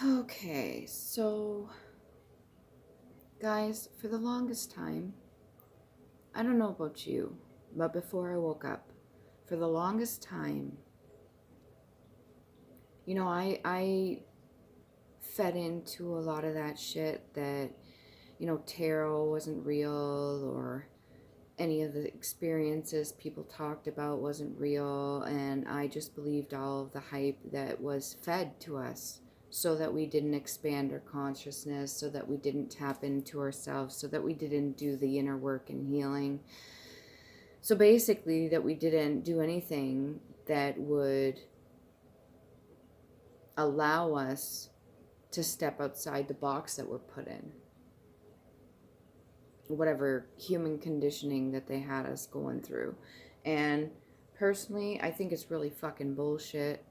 Okay, so guys, for the longest time, I don't know about you, but before I woke up, for the longest time, I fed into a lot of that shit that, tarot wasn't real or any of the experiences people talked about wasn't real, and I just believed all of the hype that was fed to us so that we didn't expand our consciousness, so that we didn't tap into ourselves, so that we didn't do the inner work and healing. So basically, that we didn't do anything that would allow us to step outside the box that we're put in. Whatever human conditioning that they had us going through. And personally, I think it's really fucking bullshit.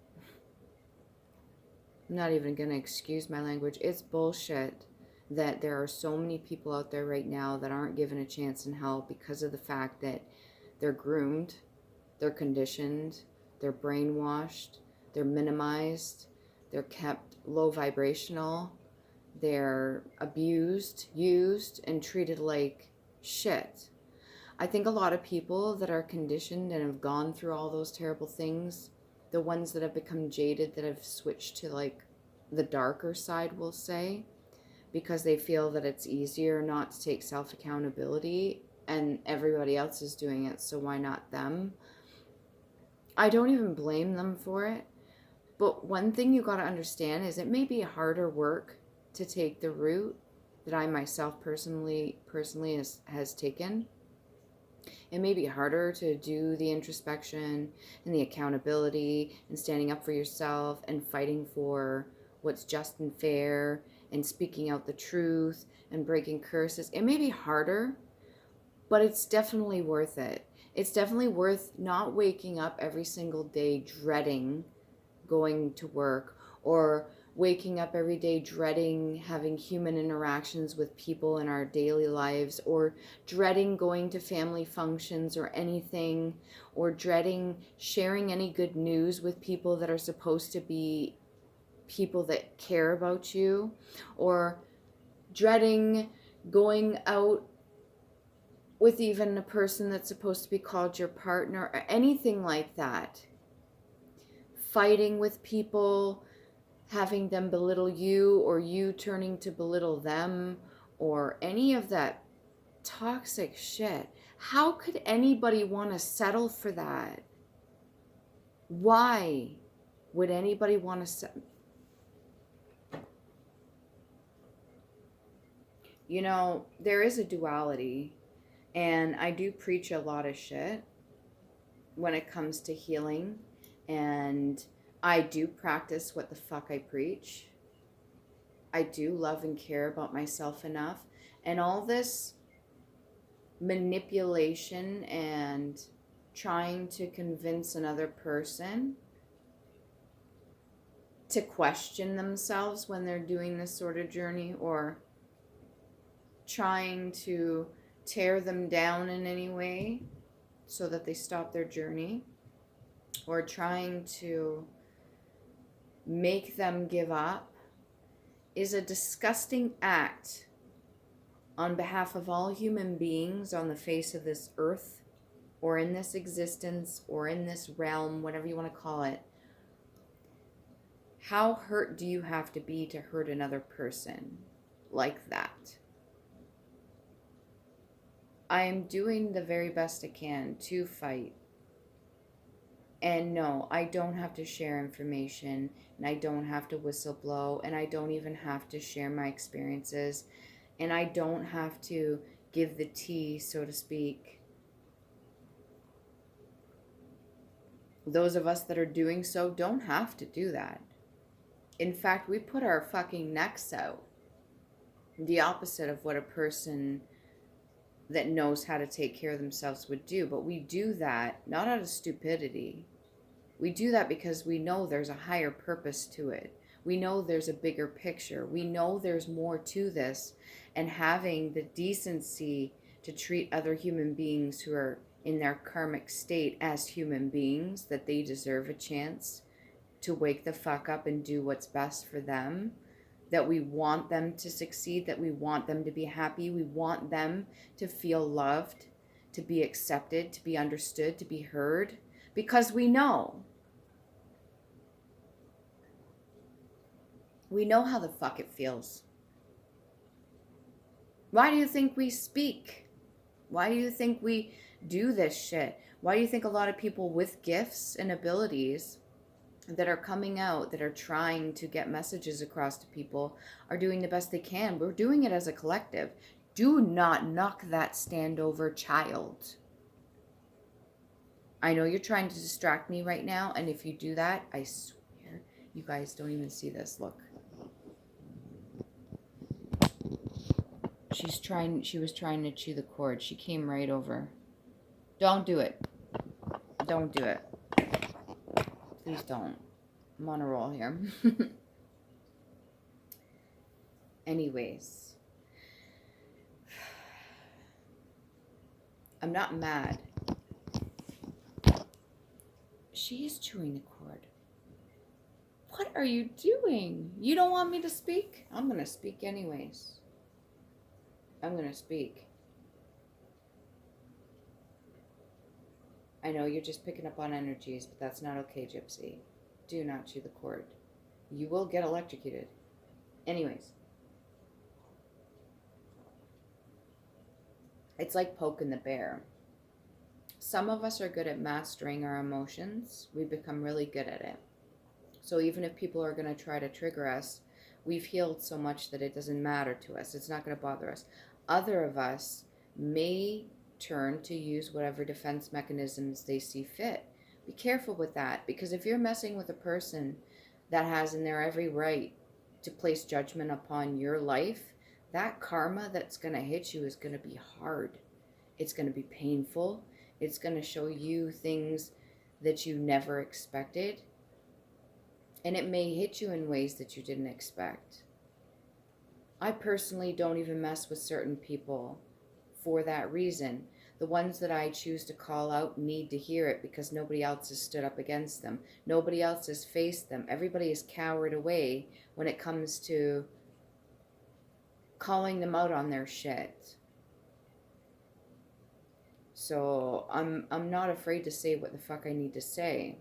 I'm not even going to excuse my language. It's bullshit that there are so many people out there right now that aren't given a chance in hell because of the fact that they're groomed, they're conditioned, they're brainwashed, they're minimized, they're kept low vibrational, they're abused, used, and treated like shit. I think a lot of people that are conditioned and have gone through all those terrible things, the ones that have become jaded, that have switched to like the darker side, we'll say, because they feel that it's easier not to take self accountability and everybody else is doing it, so why not them? I don't even blame them for it. But one thing you got to understand is it may be harder work to take the route that I myself personally has taken. It may be harder to do the introspection and the accountability and standing up for yourself and fighting for what's just and fair and speaking out the truth and breaking curses. It may be harder, but it's definitely worth it. It's definitely worth not waking up every single day dreading going to work, or waking up every day dreading having human interactions with people in our daily lives, or dreading going to family functions or anything, or dreading sharing any good news with people that are supposed to be people that care about you, or dreading going out with even a person that's supposed to be called your partner or anything like that. Fighting with people, having them belittle you, or you turning to belittle them, or any of that toxic shit. How could anybody want to settle for that? Why would anybody want to settle? There is a duality, and I do preach a lot of shit when it comes to healing, and I do practice what the fuck I preach. I do love and care about myself enough. And all this manipulation and trying to convince another person to question themselves when they're doing this sort of journey, or trying to tear them down in any way so that they stop their journey, or trying to make them give up, is a disgusting act on behalf of all human beings on the face of this earth, or in this existence, or in this realm, whatever you want to call it. How hurt do you have to be to hurt another person like that? I am doing the very best I can to fight. And no, I don't have to share information, and I don't have to whistleblow, and I don't even have to share my experiences, and I don't have to give the tea, so to speak. Those of us that are doing so don't have to do that. In fact, we put our fucking necks out. The opposite of what a person that knows how to take care of themselves would do. But we do that not out of stupidity. We do that because we know there's a higher purpose to it. We know there's a bigger picture. We know there's more to this. And having the decency to treat other human beings who are in their karmic state as human beings, that they deserve a chance to wake the fuck up and do what's best for them. that we want them to succeed, that we want them to be happy, we want them to feel loved, to be accepted, to be understood, to be heard, because we know how the fuck it feels. Why do you think we speak? Why do you think we do this shit? Why do you think a lot of people with gifts and abilities that are coming out, that are trying to get messages across to people, are doing the best they can? We're doing it as a collective. Do not knock that standover child. I know you're trying to distract me right now, and if you do that, I swear you guys don't even see this. Look. She was trying to chew the cord. She came right over. Don't do it. Don't do it. Please don't. I'm on a roll here. Anyways. I'm not mad. She is chewing the cord. What are you doing? You don't want me to speak? I'm going to speak anyways. I'm going to speak. I know you're just picking up on energies, but that's not okay, Gypsy. Do not chew the cord. You will get electrocuted. Anyways. It's like poking the bear. Some of us are good at mastering our emotions. We become really good at it. So even if people are going to try to trigger us, we've healed so much that it doesn't matter to us. It's not going to bother us. Other of us may turn to use whatever defense mechanisms they see fit. Be careful with that, because if you're messing with a person that has in their every right to place judgment upon your life, that karma that's going to hit you is going to be hard. It's going to be painful. It's going to show you things that you never expected. And it may hit you in ways that you didn't expect. I personally don't even mess with certain people for that reason. The ones that I choose to call out need to hear it, because nobody else has stood up against them. Nobody else has faced them. Everybody is cowered away when it comes to calling them out on their shit. So I'm not afraid to say what the fuck I need to say.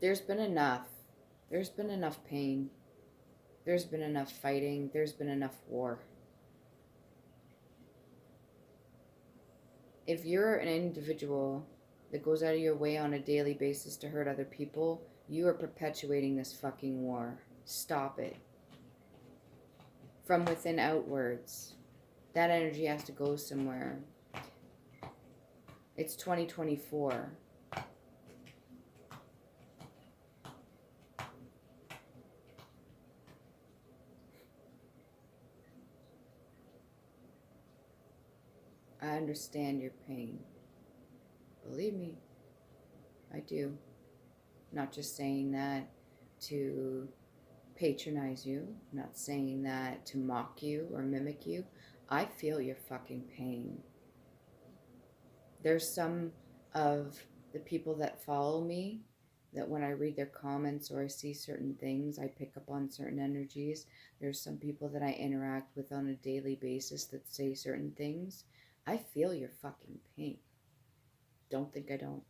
There's been enough. There's been enough pain. There's been enough fighting. There's been enough war. If you're an individual that goes out of your way on a daily basis to hurt other people, you are perpetuating this fucking war. Stop it. From within outwards. That energy has to go somewhere. It's 2024. I understand your pain. Believe me, I do. Not just saying that to patronize you, not saying that to mock you or mimic you. I feel your fucking pain. There's some of the people that follow me that when I read their comments or I see certain things, I pick up on certain energies. There's some people that I interact with on a daily basis that say certain things. I feel your fucking pain. Don't think I don't.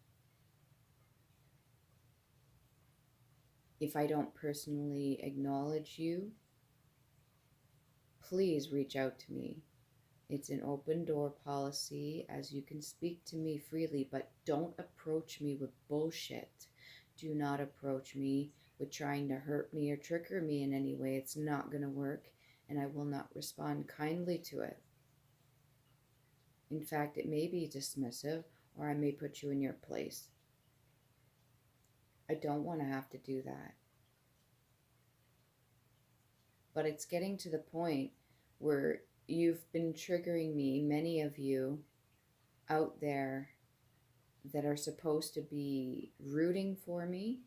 If I don't personally acknowledge you, please reach out to me. It's an open door policy, as you can speak to me freely, but don't approach me with bullshit. Do not approach me with trying to hurt me or trigger me in any way. It's not going to work, and I will not respond kindly to it. In fact, it may be dismissive, or I may put you in your place. I don't want to have to do that. But it's getting to the point where you've been triggering me, many of you out there that are supposed to be rooting for me,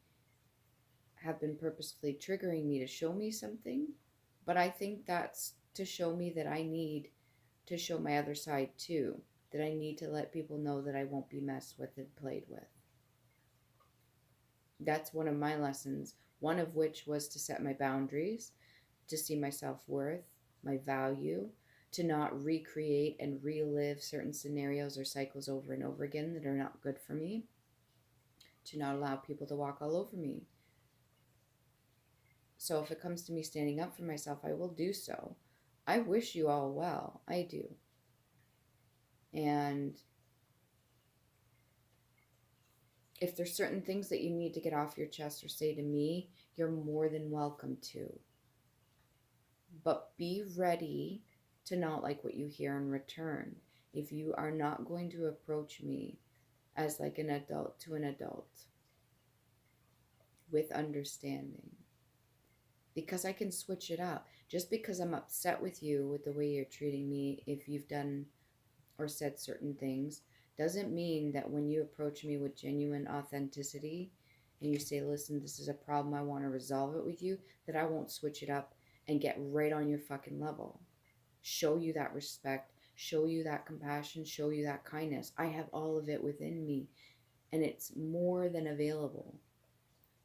have been purposefully triggering me to show me something. But I think that's to show me that I need to show my other side too, that I need to let people know that I won't be messed with and played with. That's one of my lessons, one of which was to set my boundaries, to see my self-worth, my value, to not recreate and relive certain scenarios or cycles over and over again that are not good for me, to not allow people to walk all over me. So if it comes to me standing up for myself, I will do so. I wish you all well. I do. And if there's certain things that you need to get off your chest or say to me, you're more than welcome to. But be ready to not like what you hear in return. If you are not going to approach me as like an adult to an adult with understanding, because I can switch it up. Just because I'm upset with you with the way you're treating me, if you've done or said certain things, doesn't mean that when you approach me with genuine authenticity and you say, listen, this is a problem, I want to resolve it with you, that I won't switch it up and get right on your fucking level. Show you that respect, show you that compassion, show you that kindness. I have all of it within me, and it's more than available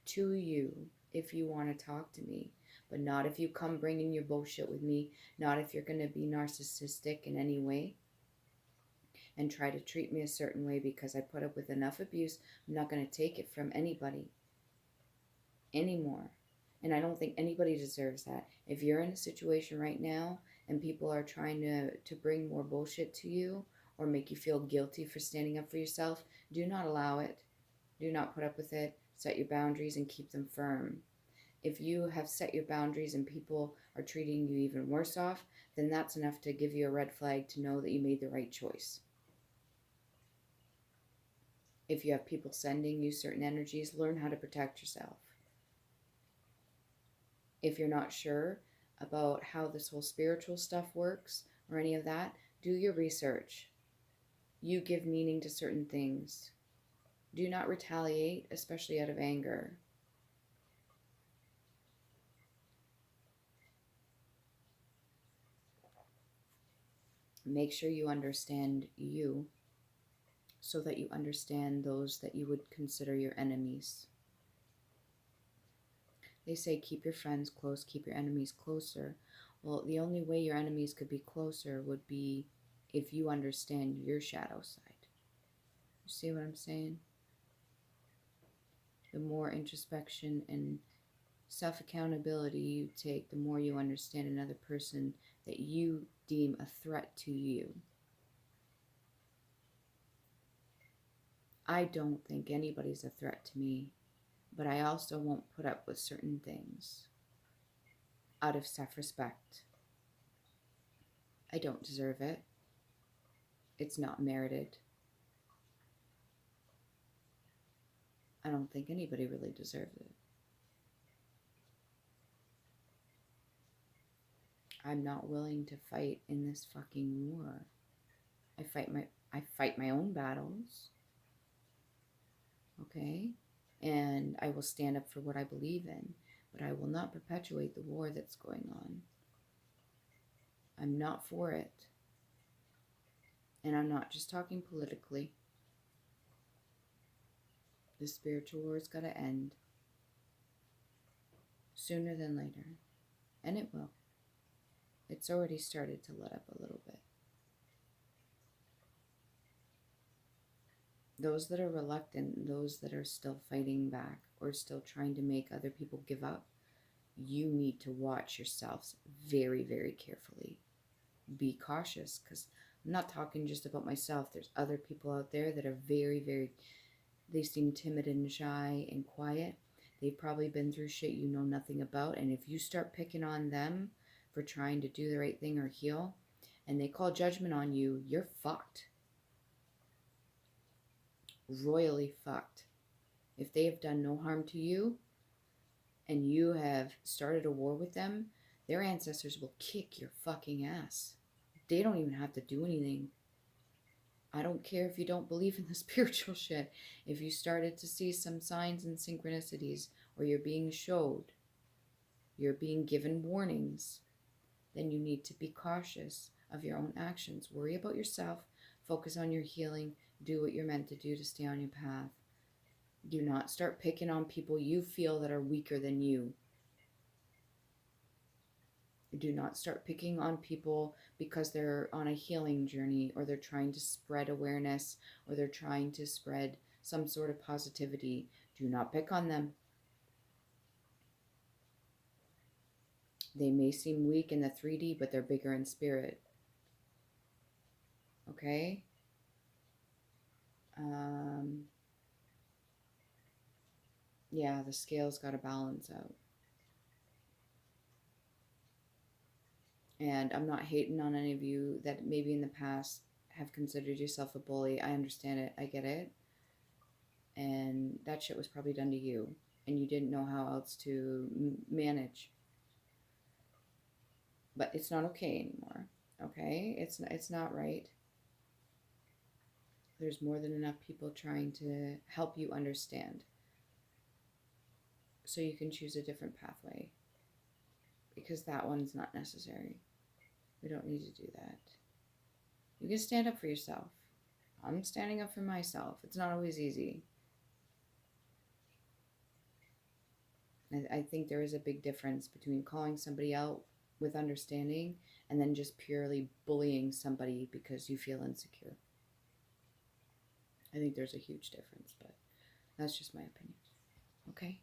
to you if you want to talk to me. But not if you come bringing your bullshit with me, not if you're going to be narcissistic in any way and try to treat me a certain way because I put up with enough abuse. I'm not going to take it from anybody anymore. And I don't think anybody deserves that. If you're in a situation right now and people are trying to bring more bullshit to you or make you feel guilty for standing up for yourself, do not allow it. Do not put up with it. Set your boundaries and keep them firm. If you have set your boundaries and people are treating you even worse off, then that's enough to give you a red flag to know that you made the right choice. If you have people sending you certain energies, learn how to protect yourself. If you're not sure about how this whole spiritual stuff works or any of that, do your research. You give meaning to certain things. Do not retaliate, especially out of anger. Make sure you understand you so that you understand those that you would consider your enemies. They say keep your friends close, keep your enemies closer. Well, the only way your enemies could be closer would be if you understand your shadow side. You see what I'm saying? The more introspection and self-accountability you take, the more you understand another person that you deem a threat to you. I don't think anybody's a threat to me, but I also won't put up with certain things out of self-respect. I don't deserve it. It's not merited. I don't think anybody really deserves it. I'm not willing to fight in this fucking war. I fight my own battles. Okay? And I will stand up for what I believe in, but I will not perpetuate the war that's going on. I'm not for it. And I'm not just talking politically. The spiritual war's got to end sooner than later. And it will. It's already started to let up a little bit. Those that are reluctant, those that are still fighting back or still trying to make other people give up, you need to watch yourselves very, very carefully. Be cautious, because I'm not talking just about myself. There's other people out there that are very, very, they seem timid and shy and quiet. They've probably been through shit you know nothing about. And if you start picking on them for trying to do the right thing or heal, and they call judgment on you, you're fucked. Royally fucked. If they have done no harm to you and you have started a war with them, their ancestors will kick your fucking ass. They don't even have to do anything. I don't care if you don't believe in the spiritual shit. If you started to see some signs and synchronicities, or you're being showed, you're being given warnings, then you need to be cautious of your own actions. Worry about yourself, focus on your healing, do what you're meant to do to stay on your path. Do not start picking on people you feel that are weaker than you. Do not start picking on people because they're on a healing journey, or they're trying to spread awareness, or they're trying to spread some sort of positivity. Do not pick on them. They may seem weak in the 3D, but they're bigger in spirit. Okay? Yeah, the scale's got to balance out. And I'm not hating on any of you that maybe in the past have considered yourself a bully. I understand it. I get it. And that shit was probably done to you. And you didn't know how else to manage. But it's not okay anymore. Okay? It's not right. There's more than enough people trying to help you understand. So you can choose a different pathway. Because that one's not necessary. We don't need to do that. You can stand up for yourself. I'm standing up for myself. It's not always easy. I think there is a big difference between calling somebody out with understanding and then just purely bullying somebody because you feel insecure. I think there's a huge difference, but that's just my opinion. Okay?